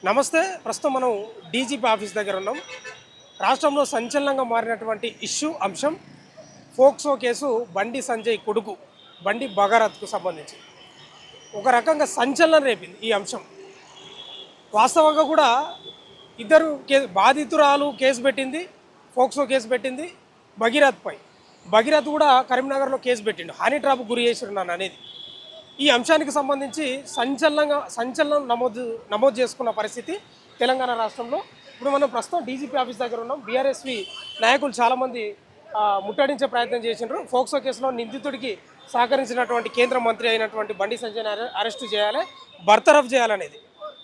నమస్తే. ప్రస్తుతం మనం డీజీపీ ఆఫీస్ దగ్గర ఉన్నాం. రాష్ట్రంలో సంచలనంగా మారినటువంటి అంశం ఫోక్సో కేసు బండి సంజయ్ కొడుకు బండి భగరత్కు సంబంధించి ఒక రకంగా సంచలనం రేపింది ఈ అంశం. వాస్తవంగా కూడా ఇద్దరు బాధితురాలు కేసు పెట్టింది, ఫోక్సో కేసు పెట్టింది భగీరథ్పై. భగీరథ్ కూడా కరీంనగర్లో కేసు పెట్టిండు, హనీ ట్రాప్ గురి చేసిరు అనేది. ఈ అంశానికి సంబంధించి సంచలనం నమోదు చేసుకున్న పరిస్థితి తెలంగాణ రాష్ట్రంలో. ఇప్పుడు మనం ప్రస్తుతం డీజీపీ ఆఫీస్ దగ్గర ఉన్నాం. బీఆర్ఎస్వి నాయకులు చాలామంది ముట్టడించే ప్రయత్నం చేసినారు. ఫోక్సో కేసులో నిందితుడికి సహకరించినటువంటి కేంద్ర మంత్రి అయినటువంటి బండి సంజయ్ని అరెస్టు చేయాలి, బర్తరఫ్ చేయాలనేది.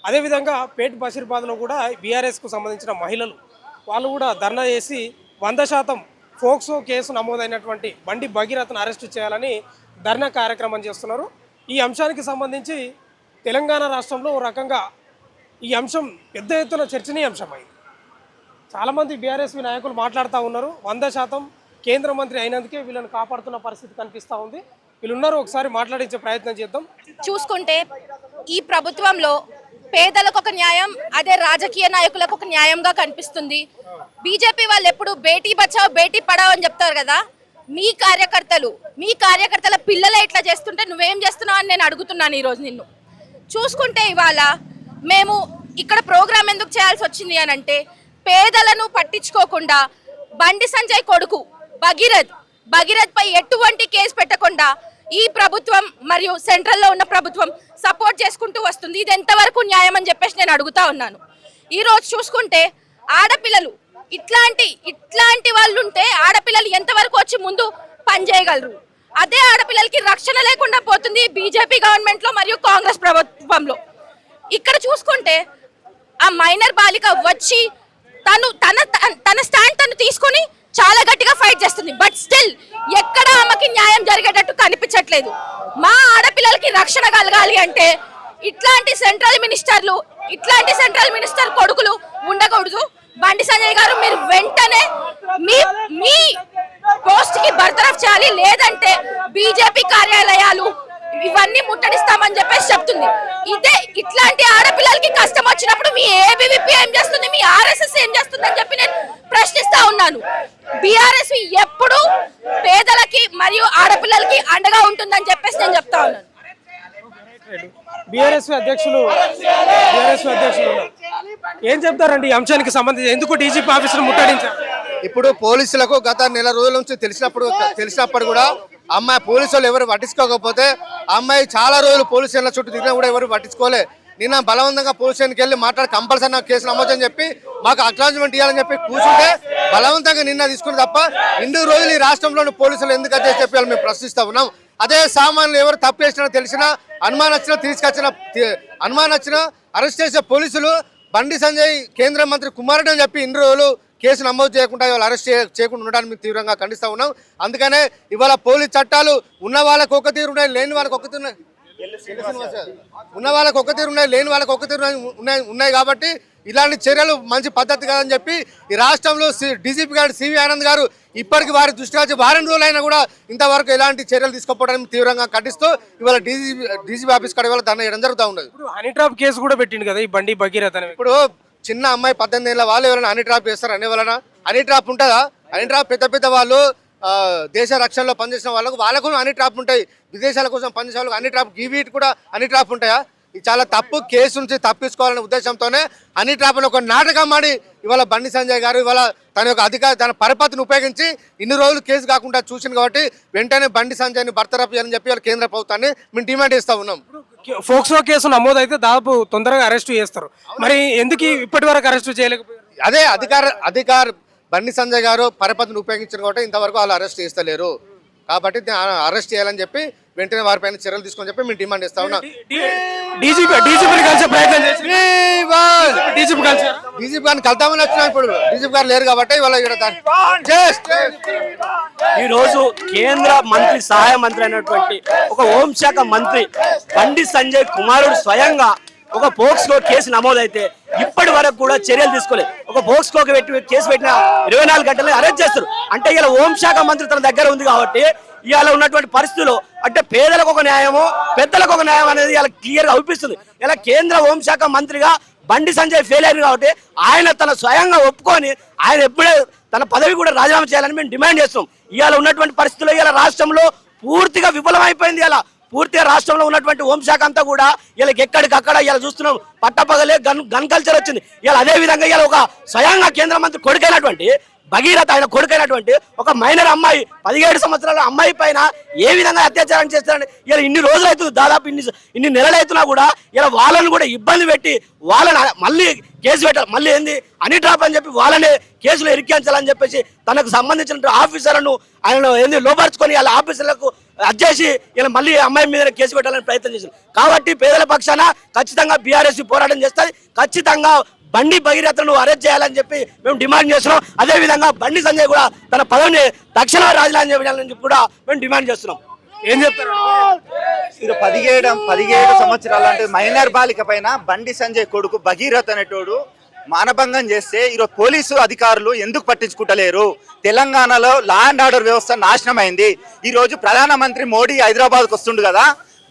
అదేవిధంగా పేట్ బషీర్బాద్లో కూడా బీఆర్ఎస్కు సంబంధించిన మహిళలు వాళ్ళు కూడా ధర్నా చేసి 100% ఫోక్సో కేసు నమోదైనటువంటి బండి భగీరథ్ను అరెస్టు చేయాలని ధర్నా కార్యక్రమం చేస్తున్నారు. ఈ అంశానికి సంబంధించి తెలంగాణ రాష్ట్రంలో ఒక రకంగా ఈ అంశం పెద్ద ఎత్తున చర్చనీయాంశం అయింది. చాలామంది బీఆర్ఎస్వి నాయకులు మాట్లాడుతూ ఉన్నారు. 100% కేంద్ర మంత్రి అయినందుకే వీళ్ళని కాపాడుతున్న పరిస్థితి కనిపిస్తూ ఉంది. వీళ్ళున్నారు, ఒకసారి మాట్లాడించే ప్రయత్నం చేద్దాం. చూసుకుంటే ఈ ప్రభుత్వంలో పేదలకు ఒక న్యాయం, అదే రాజకీయ నాయకులకు ఒక న్యాయంగా కనిపిస్తుంది. బీజేపీ వాళ్ళు ఎప్పుడు బేటీ బచావ్ బేటీ పడావ్ అని చెప్తారు కదా. మీ కార్యకర్తల పిల్లలే ఇట్లా చేస్తుంటే నువ్వేం చేస్తున్నావు అని నేను అడుగుతున్నాను ఈరోజు నిన్ను. చూసుకుంటే ఇవాళ మేము ఇక్కడ ప్రోగ్రామ్ ఎందుకు చేయాల్సి వచ్చింది అని అంటే, పేదలను పట్టించుకోకుండా బండి సంజయ్ కొడుకు భగీరథ్ పై ఎటువంటి కేసు పెట్టకుండా ఈ ప్రభుత్వం మరియు సెంట్రల్లో ఉన్న ప్రభుత్వం సపోర్ట్ చేసుకుంటూ వస్తుంది. ఇది ఎంతవరకు న్యాయం అని చెప్పేసి నేను అడుగుతా ఉన్నాను. ఈరోజు చూసుకుంటే ఆడపిల్లలు ఇట్లాంటి వాళ్ళు ఉంటే ఆడపిల్లలు ఎంతవరకు వచ్చి ముందు పనిచేయగలరు? అదే ఆడపిల్లలకి రక్షణ లేకుండా పోతుంది బీజేపీ గవర్నమెంట్ లో మరియు కాంగ్రెస్ ప్రభుత్వంలో. ఇక్కడ చూసుకుంటే ఆ మైనర్ బాలిక వచ్చి తన స్టాండ్ తను తీసుకొని చాలా గట్టిగా ఫైట్ చేస్తుంది. బట్ స్టిల్ ఎక్కడ ఆమెకి న్యాయం జరిగేటట్టు కనిపించట్లేదు. మా ఆడపిల్లలకి రక్షణ కలగాలి అంటే ఇట్లాంటి సెంట్రల్ మినిస్టర్ కొడుకులు ఉండకూడదు. బండి సంజయ్ గారు, మీరు వెంటనే మీ పోస్ట్ కి బర్తరఫ్ చేయాలి, లేదంటే బీజేపీ కార్యాలయాలు ఇవన్నీ ముట్టడిస్తామని చెప్పేసి చెప్తుంది. ఇట్లాంటి ఆడపిల్లలకి కష్టం వచ్చినప్పుడు మీ ఏబీవీపీ ఏం చేస్తుంది, మీ ఆర్ఎస్ఎస్ ఏం చేస్తుంది అని చెప్పి నేను ప్రశ్నిస్తా ఉన్నాను. బీఆర్ఎస్ ఎప్పుడు పేదలకి మరియు ఆడపిల్లలకి అండగా ఉంటుందని చెప్పేసి నేను చెప్తా ఉన్నాను. బీఆర్ఎస్ అధ్యక్షులు ఏం చెప్తారండి ఈ అంశానికి సంబంధించి? ఎందుకు డీజీపీ ఆఫీసును ముట్టడించారు? ఇప్పుడు పోలీసులకు గత నెల రోజుల నుంచి తెలిసినప్పుడు కూడా అమ్మాయి పోలీసులు ఎవరు పట్టించుకోకపోతే అమ్మాయి చాలా రోజులు పోలీసు స్టేషన్ల చుట్టూ తిరిగినా కూడా ఎవరు పట్టించుకోలే. నిన్న బలవంతంగా పోలీస్ స్టేషన్కి వెళ్ళి మాట్లాడి కంపల్సరీ కేసు నమోదని చెప్పి మాకు అక్నాలజ్మెంట్ ఇవ్వాలని చెప్పి కూర్చుంటే బలవంతంగా నిన్న తీసుకుని తప్ప ఇన్ని రోజులు ఈ రాష్ట్రంలోని పోలీసులు ఎందుకు అని చెప్పి మేము ప్రశ్నిస్తూ ఉన్నాం. అదే సామాన్యులు ఎవరు తప్పు చేసినా తెలిసినా అనుమానం వచ్చినా అరెస్ట్ చేసే పోలీసులు బండి సంజయ్ కేంద్ర మంత్రి కుమారుడు అని చెప్పి ఇన్ని రోజులు కేసు నమోదు చేయకుండా ఇవాళ అరెస్ట్ చేయకుండా ఉండడానికి మేము తీవ్రంగా ఖండిస్తూ ఉన్నాం. అందుకనే ఇవాళ పోలీస్ చట్టాలు ఉన్న వాళ్ళకు ఒక తీరు ఉన్నాయి, లేని వాళ్ళకి ఒక తీరు ఉన్న వాళ్ళకి ఒక తీరు ఉన్నాయి, లేని వాళ్ళకి ఒక తీరు ఉన్నాయి. కాబట్టి ఇలాంటి చర్యలు మంచి పద్ధతి కాదని చెప్పి ఈ రాష్ట్రంలో డీజీపీ గారు సివి ఆనంద్ గారు ఇప్పటికి వారి దృష్టికి వచ్చి వారం రోజులైనా కూడా ఇంతవరకు ఎలాంటి చర్యలు తీసుకోవడానికి తీవ్రంగా ఖండిస్తూ ఇవాళ డీజీపీ ఆఫీస్ కాడ ఇవాళ ధర్నా చేయడం జరుగుతూ ఉన్నది. ఇప్పుడు హనీ ట్రాప్ కేసు కూడా పెట్టిండు కదా ఈ బండి భగీరథ్ అని. ఇప్పుడు చిన్న అమ్మాయి 18 ఏళ్ళ వాళ్ళు ఎవరైనా హనీ ట్రాప్ చేస్తారు అనే వలన హనీ ట్రాప్ ఉంటుందా? హనీ ట్రాప్ పెద్ద వాళ్ళు దేశ రక్షణలో పనిచేసిన వాళ్ళకు హనీ ట్రాప్ ఉంటాయి. విదేశాల కోసం పనిచేసే వాళ్ళకి హనీ ట్రాప్ వీటి కూడా హనీ ట్రాప్ ఉంటాయా? ఇది చాలా తప్పు. కేసు నుంచి తప్పించుకోవాలనే ఉద్దేశంతోనే హనీ ట్రాప్ అని ఒక నాటకం ఆడి ఇవాళ బండి సంజయ్ గారు ఇవాళ తన పరపతిని ఉపయోగించి ఇన్ని రోజులు కేసు కాకుండా చూసింది. కాబట్టి వెంటనే బండి సంజయ్ని బర్తరఫ్ చేయాలని చెప్పి వాళ్ళ కేంద్ర ప్రభుత్వాన్ని మేము డిమాండ్ చేస్తూ ఉన్నాం. ఫోక్సో కేసు నమోదైతే దాదాపు తొందరగా అరెస్టు చేస్తారు, మరి ఎందుకు ఇప్పటి వరకు అరెస్టు చేయలేకపోయారు? అదే అధికార బండి సంజయ్ గారు పరపతిని ఉపయోగించారు కాబట్టి ఇంతవరకు వాళ్ళు అరెస్ట్ చేస్తలేరు. కాబట్టి అరెస్ట్ చేయాలని చెప్పి వెంటనే వారిపైన చర్యలు తీసుకొని చెప్పి మేము డిమాండ్ చేస్తా ఉన్నాం. డీజీపీ గారిని కలుద్దామని వచ్చినా ఇప్పుడు డీజీపీ గారు లేరు కాబట్టి ఈ రోజు కేంద్ర మంత్రి సహాయ మంత్రి అయినటువంటి ఒక హోంశాఖ మంత్రి బండి సంజయ్ కుమారుడు స్వయంగా ఒక పోక్స్కో కేసు నమోదైతే ఇప్పటి వరకు కూడా చర్యలు తీసుకోలేదు. ఒక పోక్స్కో కేసు పెట్టిన 24 గంటల్లో అరెస్ట్ చేస్తారు. అంటే ఇలా హోంశాఖ మంత్రి తన దగ్గర ఉంది కాబట్టి ఇవాళ ఉన్నటువంటి పరిస్థితుల్లో అంటే పేదలకు ఒక న్యాయమో పెద్దలకు ఒక న్యాయం అనేది ఇలా క్లియర్గా అవుపిస్తుంది. ఇలా కేంద్ర హోంశాఖ మంత్రిగా బండి సంజయ్ ఫెయిల్ అయ్యారు కాబట్టి ఆయన తన స్వయంగా ఒప్పుకొని ఆయన ఎప్పుడే తన పదవి కూడా రాజీనామా చేయాలని మేము డిమాండ్ చేస్తాం. ఇవాళ ఉన్నటువంటి పరిస్థితుల్లో ఇవాళ రాష్ట్రంలో పూర్తిగా విఫలమైపోయింది. ఇలా పూర్తిగా రాష్ట్రంలో ఉన్నటువంటి హోంశాఖ అంతా కూడా వీళ్ళకి ఎక్కడికక్కడ ఇలా చూస్తున్నాం పట్టపగలే గన్ కల్చర్ వచ్చింది. ఇలా అదే విధంగా ఇలా ఒక స్వయంగా కేంద్ర మంత్రి కొడుకైనటువంటి భగీరథ ఆయన కొడుకైనటువంటి ఒక మైనర్ అమ్మాయి 17 సంవత్సరాల అమ్మాయి పైన ఏ విధంగా అత్యాచారం చేస్తారని ఇలా ఇన్ని రోజులు అవుతుంది, దాదాపు ఇన్ని నెలలు అవుతున్నా కూడా ఇలా వాళ్ళని కూడా ఇబ్బంది పెట్టి వాళ్ళని మళ్ళీ కేసు పెట్టాలి, మళ్ళీ ఏంది అని డ్రాప్ అని చెప్పి వాళ్ళనే కేసులు ఇరికించాలని చెప్పేసి తనకు సంబంధించిన ఆఫీసర్లను ఆయన ఏంది లోపరుచుకొని వాళ్ళ ఆఫీసర్లకు అచ్చేసి ఇలా మళ్ళీ అమ్మాయి మీద కేసు పెట్టాలని ప్రయత్నం చేశారు. కాబట్టి పేదల పక్షాన ఖచ్చితంగా బీఆర్ఎస్ పోరాటం చేస్తుంది. ఖచ్చితంగా బండి భగీరథను అరెస్ట్ చేయాలని చెప్పి మేము డిమాండ్ చేస్తున్నాం. అదేవిధంగా బండి సంజయ్ కూడా తన పదవిని తక్షణ రాజీనామా చేయాలని చెప్పి కూడా మేము డిమాండ్ చేస్తున్నాం. ఏం చెప్తారు? ఇది 17 సంవత్సరాలు అంటే మైనర్ బాలిక పైన బండి సంజయ్ కొడుకు భగీరథ్ అనేటోడు మానభంగం చేస్తే ఈరోజు పోలీసు అధికారులు ఎందుకు పట్టించుకుంటలేరు? తెలంగాణలో లా అండ్ ఆర్డర్ వ్యవస్థ నాశనం అయింది. ఈరోజు ప్రధానమంత్రి మోడీ హైదరాబాద్కు వస్తుండు కదా,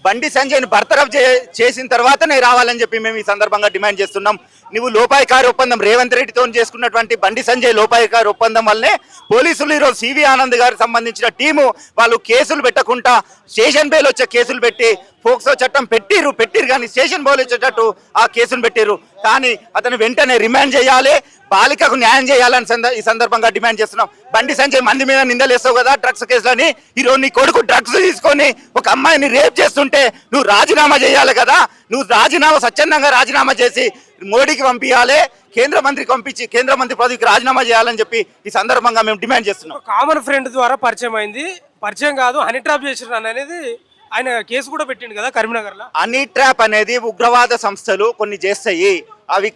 బండి సంజయ్ని బర్తరఫ్ చేసిన తర్వాతనే రావాలని చెప్పి మేము ఈ సందర్భంగా డిమాండ్ చేస్తున్నాం. నువ్వు లోపాయికారి ఒప్పందం రేవంత్ రెడ్డితో చేసుకున్నటువంటి బండి సంజయ్ లోపాయికారి ఒప్పందం వల్లనే పోలీసులు ఈరోజు సివి ఆనంద్ గారికి సంబంధించిన టీము వాళ్ళు కేసులు పెట్టకుండా స్టేషన్ బెయిల్ వచ్చే కేసులు పెట్టి పోక్సో చట్టం పెట్టిరు కానీ స్టేషన్ బెయిల్ వచ్చేటట్టు ఆ కేసును పెట్టిరు. కానీ అతను వెంటనే రిమాండ్ చేయాలి, బాలికకు న్యాయం చేయాలని ఈ సందర్భంగా డిమాండ్ చేస్తున్నాం. బండి సంజయ్ మంది మీద నిందలేస్తావు కదా డ్రగ్స్ కేసులని, ఈరోజు నీ కొడుకు డ్రగ్స్ తీసుకొని ఒక అమ్మాయిని రేప్ చేస్తుంటే నువ్వు రాజీనామా చేయాలి కదా. నువ్వు స్వచ్ఛందంగా రాజీనామా చేసి మోడీకి పంపించాలి, కేంద్ర మంత్రికి పంపించి కేంద్ర మంత్రి పదవికి రాజీనామా చేయాలని చెప్పి ఈ సందర్భంగా మేము డిమాండ్ చేస్తున్నాం. కామన్ ఫ్రెండ్ ద్వారా పరిచయం అయింది, పరిచయం కాదు హనీ ట్రాప్ చేసిన అనేది ఆయన కేసు కూడా పెట్టిండు కదా కరీంనగర్లో. హనీ ట్రాప్ అనేది ఉగ్రవాద సంస్థలు కొన్ని చేస్తాయి. అవి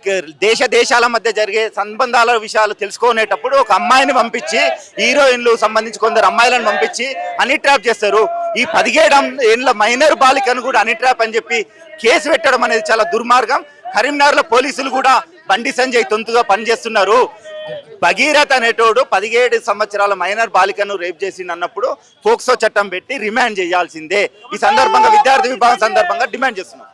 దేశాల మధ్య జరిగే సంబంధాల విషయాలు తెలుసుకునేటప్పుడు ఒక అమ్మాయిని పంపించి హీరోయిన్లు సంబంధించి కొందరు అమ్మాయిలను పంపించి హనీ ట్రాప్ చేస్తారు. ఈ 17 ఏళ్ళ మైనర్ బాలికను కూడా హనీ ట్రాప్ అని చెప్పి కేసు పెట్టడం అనేది చాలా దుర్మార్గం. కరీంనగర్లో పోలీసులు కూడా బండి సంజయ్ తొంతుగా పనిచేస్తున్నారు. భగీరథ్ అనేటోడు 17 సంవత్సరాల మైనర్ బాలికను రేప్ చేసి అన్నప్పుడు పోక్సో చట్టం పెట్టి రిమాండ్ చేయాల్సిందే. ఈ సందర్భంగా విద్యార్థి విభాగం సందర్భంగా డిమాండ్ చేస్తున్నాం.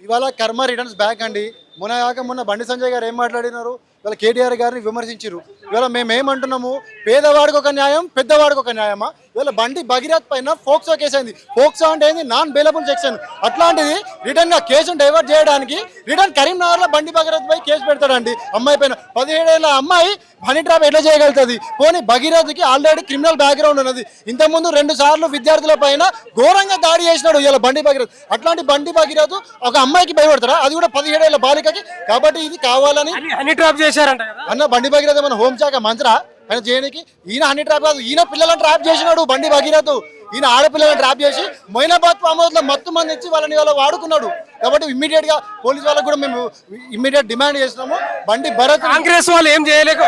ఇవాళ కర్మ రిటర్న్స్ బ్యాక్ అండి. మొన్న బండి సంజయ్ గారు ఏం మాట్లాడినారు, ఇవాళ కేటీఆర్ గారిని విమర్శించారు. ఇవాళ మేము ఏమంటున్నాము, పేదవాడికి ఒక న్యాయం పెద్దవాడికి ఒక న్యాయమా? ఇవాళ బండి భగీరథ్ పైన ఫోక్సో కేసు అయింది. ఫోక్సో అంటే ఏంది? Non bailable section. అట్లాంటిది రిటర్న్ గా కేసును డైవర్ట్ చేయడానికి రిటర్న్ కరీంనగర్ లో బండి భగీరథ్ పై కేసు పెడతాడండి. అమ్మాయి పైన 17 ఏళ్ళ అమ్మాయి హనీ ట్రాప్ ఎట్లా చేయగలుగుతుంది? పోనీ భగీరథ్కి ఆల్రెడీ క్రిమినల్ బ్యాక్గ్రౌండ్ ఉన్నది. ఇంతకుముందు 2 సార్లు విద్యార్థుల పైన ఘోరంగా దాడి చేసినాడు ఇలా బండి భగీరథ్. అట్లాంటి బండి భగీరథ్ ఒక అమ్మాయికి భయపడతారా? అది కూడా 17 ఏళ్ళ బాలికకి. కాబట్టి ఇది కావాలని హనీ ట్రాప్ చేశారంట అన్న. బండి భగీరథ్ మన హోంశాఖ మంత్రా ఆయన చేయడానికి? ఈయన హనీ ట్రాప్ కాదు, ఈయన పిల్లలను ట్రాప్ చేసినాడు బండి భగీరథ్. ఈయన ఆడపిల్లలను ట్రాప్ చేసి మొయినాబాద్ అమౌంట్లో మత్తు మంది ఇచ్చి వాళ్ళని వాడుకున్నాడు. కాబట్టి ఇమ్మీడియట్ గా పోలీస్ వాళ్ళకు కూడా మేము ఇమ్మీడియట్ డిమాండ్ చేస్తున్నాము. బండి భరత్ కాంగ్రెస్ వాళ్ళు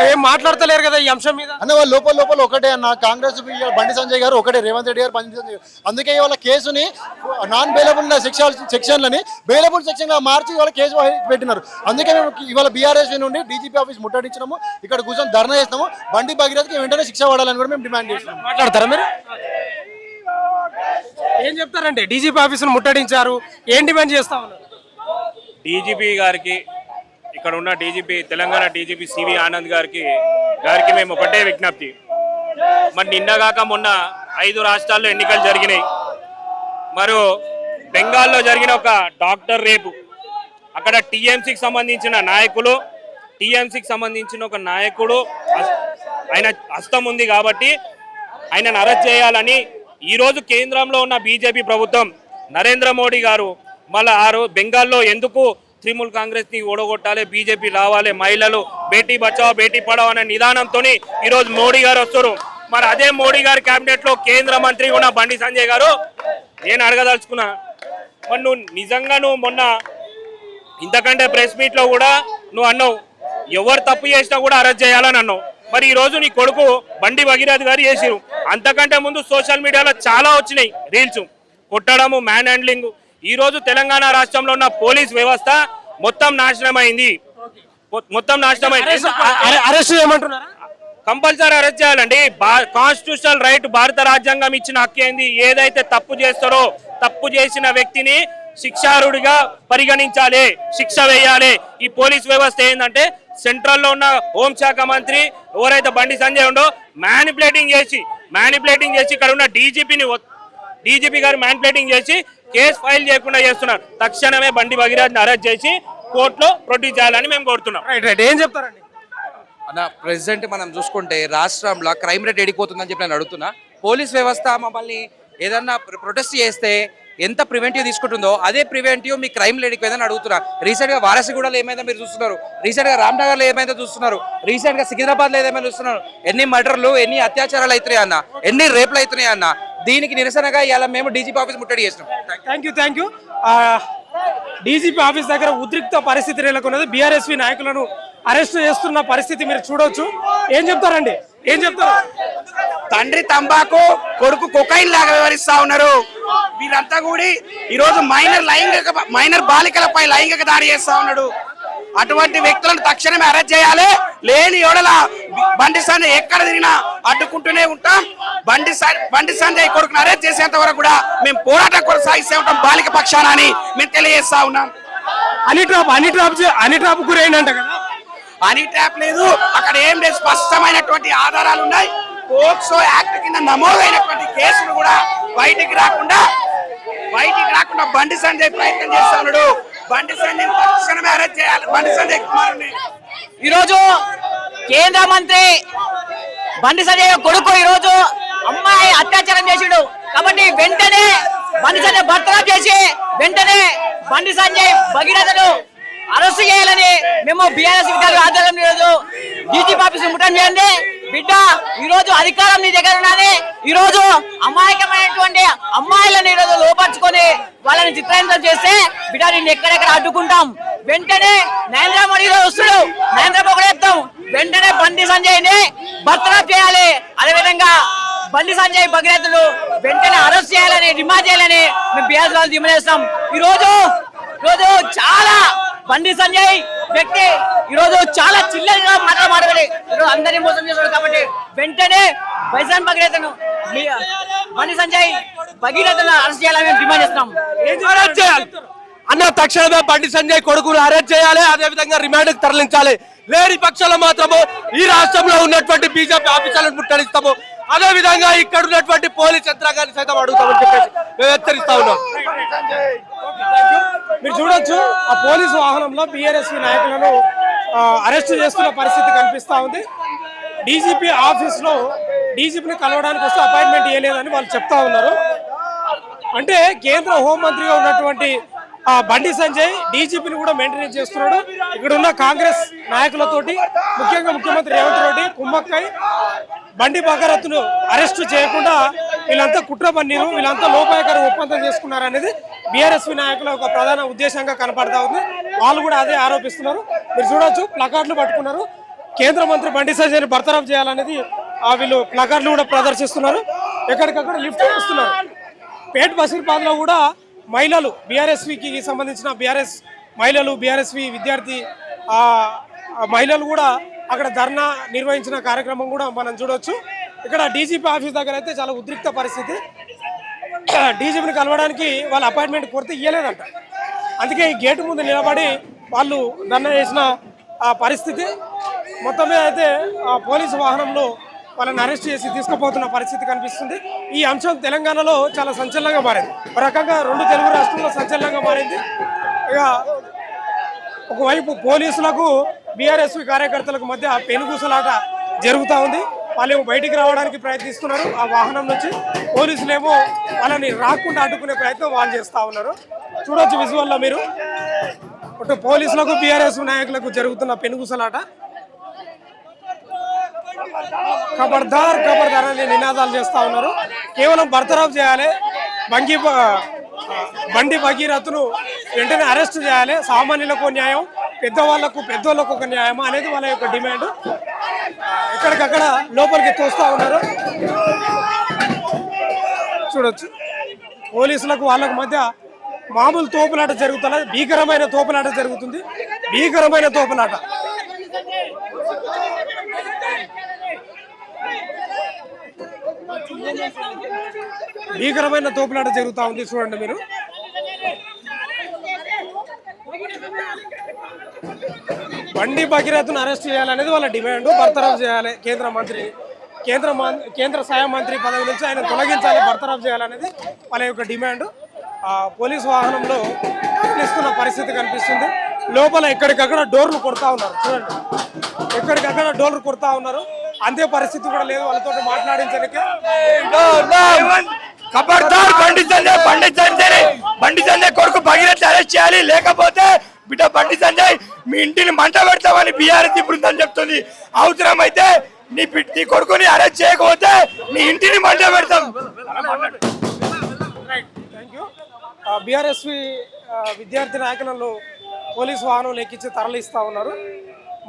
ఏం మాట్లాడతలేరు కదా ఈ అంశం మీద అన్న. వాళ్ళు లోపల ఒకటే అన్న, కాంగ్రెస్ బండి సంజయ్ గారు ఒకటే, రేవంత్ రెడ్డి గారు బండి సంజయ్ గారు. అందుకే వాళ్ళ కేసుని నాన్ బెయిలబుల్ సెక్షన్లని బెయిలబుల్ సెక్షన్ గా మార్చి వాళ్ళ కేసు పెట్టినారు. అందుకే మేము ఇవాళ బీఆర్ఎస్ నుండి డీజీపీ ఆఫీస్ ముట్టడించినాము. ఇక్కడ కూర్చొని ధర్నా చేస్తాము. బండి భగీరథ్కి వెంటనే శిక్ష పడాలని కూడా మేము డిమాండ్ చేస్తున్నాము. మాట్లాడతారా మీరు? ఏం చెప్తారంటే డీజీపీ ఆఫీసును ముట్టడించారు, ఏం డిమాండ్ చేస్తా ఉన్నారు? డీజీపీ గారికి, ఇక్కడ ఉన్న DGP Telangana DGP CV Anand గారికి మేము ఒకటే విజ్ఞప్తి. మరి నిన్నగాక మొన్న 5 రాష్ట్రాల్లో ఎన్నికలు జరిగినాయి. మరి బెంగాల్లో జరిగిన ఒక డాక్టర్ రేపు, అక్కడ టీఎంసీకి సంబంధించిన ఒక నాయకుడు ఆయన హస్తం ఉంది కాబట్టి ఆయనను అరెస్ట్ చేయాలని ఈరోజు కేంద్రంలో ఉన్న బీజేపీ ప్రభుత్వం నరేంద్ర మోడీ గారు మళ్ళీ బెంగాల్లో ఎందుకు తృణమూల్ కాంగ్రెస్ని ఓడగొట్టాలి, బీజేపీ రావాలి, మహిళలు బేటీ బచావో బేటీ పడావో అనే నిదానంతో ఈరోజు మోడీ గారు వస్తారు. మరి అదే మోడీ గారి క్యాబినెట్లో కేంద్ర మంత్రి ఉన్న బండి సంజయ్ గారు, నేను అడగదలుచుకున్నా, మరి నువ్వు మొన్న ఇంతకంటే ప్రెస్ మీట్లో కూడా నువ్వు అన్నావు ఎవరు తప్పు చేసినా కూడా అరెస్ట్ చేయాలని అన్నావు. మరి ఈ రోజు నీ కొడుకు బండి భగీరథ్ గారు చేసిరు. అంతకంటే ముందు సోషల్ మీడియాలో చాలా వచ్చినాయి రీల్స్, కొట్టడము, మ్యాన్ హ్యాండ్లింగ్. ఈ రోజు తెలంగాణ రాష్ట్రంలో ఉన్న పోలీస్ వ్యవస్థ మొత్తం నాశనమైంది. అరెస్ట్ చేయమంటున్నారా? కంపల్సరీ అరెస్ట్ చేయాలండి. కాన్స్టిట్యూషనల్ రైట్, భారత రాజ్యాంగం ఇచ్చిన హక్కు ఏంది? ఏదైతే తప్పు చేస్తారో తప్పు చేసిన వ్యక్తిని శిక్షారుడిగా పరిగణించాలి, శిక్ష వేయాలి. ఈ పోలీస్ వ్యవస్థ ఏంటంటే సెంట్రల్లో ఉన్న హోంశాఖ మంత్రి ఎవరైతే బండి సంజయ్ ఉండో మ్యానిపులేటింగ్ చేసి ఇక్కడ ఉన్న డీజీపీ గారు మ్యానిపులేటింగ్ చేసి కేసు ఫైల్ చేయకుండా చేస్తున్నారు. తక్షణమే బండి భగీరథ్ని అరెస్ట్ చేసి కోర్టులో ప్రొడ్యూస్ చేయాలని మేము కోరుతున్నాం. రైట్ ఏం చెప్తారండి? అన్న ప్రెసిడెంట్ మనం చూసుకుంటే రాష్ట్రంలో క్రైమ్ రేట్ ఎడిపోతుందని చెప్పి నేను అడుగుతున్నా. పోలీస్ వ్యవస్థ మమ్మల్ని ఏదన్నా ప్రొటెస్ట్ చేస్తే ఎంత ప్రివెంటివ్ తీసుకుంటుందో అదే ప్రివెంటివ్ మీ క్రైమ్ రేట్కి ఏదైనా అడుగుతున్నా. రీసెంట్గా వారసిగూడలో ఏమైందో మీరు చూస్తున్నారు, రీసెంట్గా రామ్నగర్లో ఏమైందో చూస్తున్నారు, రీసెంట్గా సికింద్రాబాద్లో ఏమైనా చూస్తున్నారు. ఎన్ని మర్డర్లు, ఎన్ని అత్యాచారాలు అవుతున్నాయి అన్న, ఎన్ని రేపులు అవుతున్నాయి అన్న. దీనికి నిరసనగా ఇలా మేము డీజీపీ ఆఫీస్ ముట్టడి చేసినాం. Thank you. డీజీపీ ఆఫీస్ దగ్గర ఉద్రిక్త పరిస్థితి నెలకొన్నది. బీఆర్ఎస్వి నాయకులను అరెస్ట్ చేస్తున్న పరిస్థితి మీరు చూడొచ్చు. ఏం చెప్తారండి? తండ్రి తంబాకు, కొడుకు కొకైన్ లాగా వ్యవహరిస్తా ఉన్నారు. వీరంతా కూడి ఈరోజు మైనర్ బాలికలపై లైంగిక దాడి చేస్తా ఉన్నాడు. అటువంటి వ్యక్తులను తక్షణమే అరెస్ట్ చేయాలి. లేని యోడల బండి సంజయ్ ఎక్కడ తిరిగినా అడ్డుకుంటూనే ఉంటాం. బండి సంజయ్ కొడుకును అరెస్ట్ చేసేంత వరకు కూడా మేము పోరాటం కొనసాగిస్తూ ఉంటాం బాలిక పక్షాన అని మేము తెలియజేస్తా ఉన్నాం. హనీ ట్రాప్ గురైందంట కదా? హనీ ట్రాప్ లేదు, అక్కడ ఏం లేదు, స్పష్టమైనటువంటి ఆధారాలు ఉన్నాయి. పోక్సో యాక్ట్ కింద నమోదైనటువంటి కేసులు కూడా బయటికి రాకుండా బండి సంజయ్ ప్రయత్నం చేస్తా ఉన్నాడు. బండి సంజయ్ తక్షణమే అరెస్ట్ చేయాలి. బండి సంజయ్ కుమారుని ఈరోజు కేంద్ర మంత్రి బండి సంజయ్ కొడుకు ఈరోజు అమ్మాయి అత్యాచారం చేసిండు కాబట్టి వెంటనే బండి సంజయ్ బర్తరఫ్ చేసి వెంటనే బండి సంజయ్ భగీరథను అరెస్ట్ చేయాలని మేము బీఆర్ఎస్ విద్యార్థుల ఆధ్వర్యంలో ఈరోజు డీజీపీ ఆఫీస్ ముట్టడి చేయండి. బిడ్డ ఈ రోజు అధికారం నీ దగ్గర ఉన్నది. ఈ రోజు అమాయకమైనటువంటి అమ్మాయిలను ఈ రోజు లోపరుచుకొని వాళ్ళని చిత్రహింసలు చేస్తే బిడ్డ నిన్ను ఎక్కడెక్కడ అడ్డుకుంటాం. వెంటనే నరేంద్ర మోడీ వస్తుడు, నరేంద్ర మోడీ చెప్తాం. వెంటనే బండి సంజయ్ ని బర్తరఫ్ చేయాలి. అదేవిధంగా బండి సంజయ్ భగీరథులు వెంటనే అరెస్ట్ చేయాలని డిమాండ్ చేయాలని మేము బీఆర్ఎస్ వాళ్ళు డిమాండ్ చేస్తాం. ఈ రోజు చాలా బండి సంజయ్ వ్యక్తి ఈ రోజు చాలా చిల్లరగా మాట్లాడి ఈరోజు అందరినీ మోసం చేశాడు. కాబట్టి వెంటనే వైజాగ్ భగీరథను బండి సంజయ్ భగీరథను అరెస్ట్ చేయాలని మేము డిమాండ్ చేస్తున్నాం. అన్న తక్షణమే బండి సంజయ్ కొడుకును అరెస్ట్ చేయాలి. అదే విధంగా రిమాండ్ కు తరలించాలి. లేని పక్షాలు మాత్రము ఈ రాష్ట్రంలో ఉన్నటువంటి బీజేపీ ఆఫీసులను ముట్టడిస్తాము. అదే విధంగా ఇక్కడ ఉన్నటువంటి పోలీస్ యంత్రాంగాన్ని సైతం అడుగుతామని చెప్పేసి మేము హెచ్చరిస్తా ఉన్నాం. మీరు చూడొచ్చు, ఆ పోలీసు వాహనంలో బీఆర్ఎస్వి నాయకులను అరెస్ట్ చేస్తున్న పరిస్థితి కనిపిస్తా ఉంది. డీజీపీ ఆఫీస్లో డీజీపీని కలవడానికి వస్తే అపాయింట్మెంట్ ఇవ్వలేదని వాళ్ళు చెప్తా ఉన్నారు. అంటే కేంద్ర హోంమంత్రిగా ఉన్నటువంటి బండి సంజయ్ డీజీపీని కూడా మెయింటైన్ చేస్తున్నాడు. ఇక్కడ ఉన్న కాంగ్రెస్ నాయకులతోటి, ముఖ్యంగా ముఖ్యమంత్రి రేవంత్ రెడ్డి కుమ్మక్కై బండి భగీరథ్ను అరెస్టు చేయకుండా వీళ్ళంతా కుట్ర పన్నీరు, వీళ్ళంతా లోపాయకర ఒప్పందం చేసుకున్నారు అనేది బీఆర్ఎస్వి నాయకుల ఒక ప్రధాన ఉద్దేశంగా కనపడతా ఉంది. వాళ్ళు కూడా అదే ఆరోపిస్తున్నారు. మీరు చూడొచ్చు, ప్లకార్డులు పట్టుకున్నారు. కేంద్ర మంత్రి బండి సంజయ్ని బర్తరఫ్ చేయాలనేది వీళ్ళు ప్లకార్డులు కూడా ప్రదర్శిస్తున్నారు. ఎక్కడికక్కడ లిఫ్ట్ చేస్తున్నారు. పేట్ బషీర్బాద్లో కూడా మహిళలు, బీఆర్ఎస్వికి సంబంధించిన బీఆర్ఎస్ మహిళలు, బీఆర్ఎస్వి విద్యార్థి మహిళలు కూడా అక్కడ ధర్నా నిర్వహించిన కార్యక్రమం కూడా మనం చూడవచ్చు. ఇక్కడ డీజీపీ ఆఫీస్ దగ్గర అయితే చాలా ఉద్రిక్త పరిస్థితి. డీజీపీని కలవడానికి వాళ్ళ అపాయింట్మెంట్ కోరితే ఇవ్వలేదంట. అందుకే ఈ గేటు ముందు నిలబడి వాళ్ళు ధర్నా చేసిన పరిస్థితి. మొత్తం మీద అయితే పోలీసు వాహనంలో వాళ్ళని అరెస్ట్ చేసి తీసుకుపోతున్న పరిస్థితి కనిపిస్తుంది. ఈ అంశం తెలంగాణలో చాలా సంచలనంగా మారింది. ఒక రకంగా 2 తెలుగు రాష్ట్రాల్లో సంచలనంగా మారింది. ఇక ఒకవైపు పోలీసులకు బీఆర్ఎస్వి కార్యకర్తలకు మధ్య పెనుగుసలాట జరుగుతూ ఉంది. వాళ్ళేమో బయటికి రావడానికి ప్రయత్నిస్తున్నారు ఆ వాహనం నుంచి. పోలీసులేమో వాళ్ళని రాకుండా అడ్డుకునే ప్రయత్నం వాళ్ళు చేస్తూ ఉన్నారు. చూడొచ్చు విజువల్లో మీరు. అటు పోలీసులకు బీఆర్ఎస్ నాయకులకు జరుగుతున్న పెనుగుసలాట. ఖబర్దార్ ఖబర్దార్ అని నినాదాలు చేస్తూ ఉన్నారు. కేవలం బర్తరఫ్ చేయాలి, బండి భగీరథ్ను వెంటనే అరెస్ట్ చేయాలి. సామాన్యులకు న్యాయం, పెద్దోళ్ళకు ఒక న్యాయమా అనేది వాళ్ళ యొక్క డిమాండ్. ఎక్కడికక్కడ లోపలికి తోస్తూ ఉన్నారు. చూడొచ్చు, పోలీసులకు వాళ్ళకు మధ్య మామూలు తోపులాట జరుగుతున్నది. భీకరమైన తోపులాట జరుగుతుంది. భీకరమైన తోపులాట. భీకరమైన తోపులాట జరుగుతూ ఉంది. చూడండి మీరు. బండి భగీరథను అరెస్ట్ చేయాలనేది వాళ్ళ డిమాండ్. బర్తరఫ్ చేయాలి కేంద్ర మంత్రి, కేంద్ర సహాయ మంత్రి పదవి నుంచి ఆయన తొలగించాలి, బర్తరఫ్ చేయాలనేది వాళ్ళ యొక్క డిమాండ్. పోలీసు వాహనంలో తరలిస్తున్న పరిస్థితి కనిపిస్తుంది. లోపల ఎక్కడికక్కడ డోర్లు కొడతా ఉన్నారు. చూడండి, ఎక్కడికక్కడ డోర్లు కొడతా ఉన్నారు. అంతే పరిస్థితి కూడా లేదు వాళ్ళతో మాట్లాడించడానికి. ఖబర్దార్ బండి సంజయ్ కొడుకు భగీరథ అరెస్ట్ చేయాలి, లేకపోతే బిడ్డ బండి సంజయ్ మీ ఇంటిని మంట పెడతామని బీఆర్ఎస్ బృందం చెప్తుంది. అవసరమైతే నీ కొడుకుని అరెస్ట్ చేయకపోతే నీ ఇంటిని మంట పెడతాం. బీఆర్ఎస్వి విద్యార్థి నాయకులను పోలీసు వాహనం లెక్కించి తరలిస్తూ ఉన్నారు.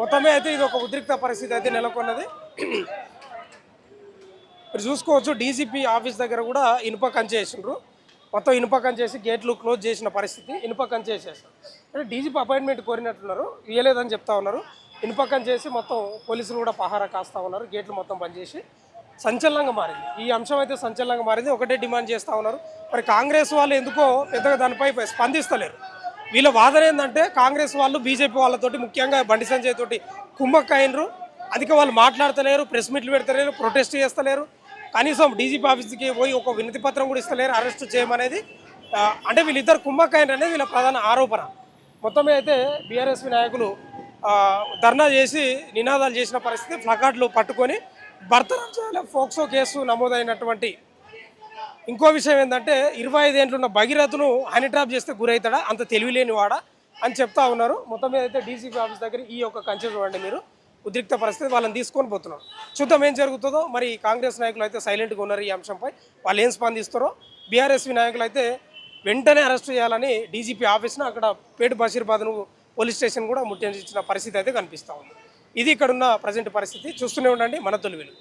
మొత్తమే అయితే ఇది ఒక ఉద్రిక్త పరిస్థితి అయితే నెలకొన్నది. మీరు చూసుకోవచ్చు, డీజీపీ ఆఫీస్ దగ్గర కూడా ఇనుప కంచె వేసిండ్రు. మొత్తం ఇనుప కంచె వేసి గేట్లు క్లోజ్ చేసిన పరిస్థితి. ఇనుప కంచె వేసేస్తారు అంటే డీజీపీ అపాయింట్మెంట్ కోరినట్టున్నారు, ఇవ్వలేదని చెప్తా ఉన్నారు. ఇనుప కంచె వేసి మొత్తం పోలీసులు కూడా పహారా కాస్తూ ఉన్నారు. గేట్లు మొత్తం బంద్ చేసి సంచలనంగా మారింది. ఈ అంశం అయితే సంచలనంగా మారింది. ఒకటే డిమాండ్ చేస్తూ ఉన్నారు. మరి కాంగ్రెస్ వాళ్ళు ఎందుకో పెద్దగా దానిపై స్పందిస్తలేరు. వీళ్ళ వాదన ఏంటంటే కాంగ్రెస్ వాళ్ళు బీజేపీ వాళ్ళతోటి, ముఖ్యంగా బండి సంజయ్ తోటి కుమ్మక్కయినరు. అందుకే వాళ్ళు మాట్లాడతలేరు, ప్రెస్ మీట్లు పెడతలేరు, ప్రొటెస్ట్ చేస్తలేరు. కనీసం డీజీపీ ఆఫీస్కి పోయి ఒక వినతి పత్రం కూడా ఇస్తలేరు అరెస్ట్ చేయమనేది. అంటే వీళ్ళిద్దరు కుమ్మక్కయినరు అనేది వీళ్ళ ప్రధాన ఆరోపణ. మొత్తమే అయితే బీఆర్ఎస్ నాయకులు ధర్నా చేసి నినాదాలు చేసిన పరిస్థితి. ప్లకార్డులు పట్టుకొని బర్తరఫ్ చేయాలి. ఫోక్సో కేసు నమోదైనటువంటి ఇంకో విషయం ఏంటంటే 25 ఏళ్ళున్న భగీరథను హనీ ట్రాప్ చేస్తే గురవుతాడా, అంత తెలివిలేని వాడా అని చెప్తా ఉన్నారు. మొత్తం మీద అయితే డీజీపీ ఆఫీస్ దగ్గర ఈ యొక్క కంచె చూడండి మీరు, ఉద్రిక్త పరిస్థితి. వాళ్ళని తీసుకొని పోతున్నారు. చూద్దాం ఏం జరుగుతుందో. మరి కాంగ్రెస్ నాయకులు అయితే సైలెంట్గా ఉన్నారు ఈ అంశంపై. వాళ్ళు ఏం స్పందిస్తారో. బీఆర్ఎస్వి నాయకులు అయితే వెంటనే అరెస్ట్ చేయాలని డీజీపీ ఆఫీస్ను, అక్కడ పేటు బషీర్బాద్ను పోలీస్ స్టేషన్ కూడా ముట్టడించిన పరిస్థితి అయితే కనిపిస్తూ ఉంది. ఇది ఇక్కడున్న ప్రజెంట్ పరిస్థితి. చూస్తూనే ఉండండి మన తొలి వెలుగు.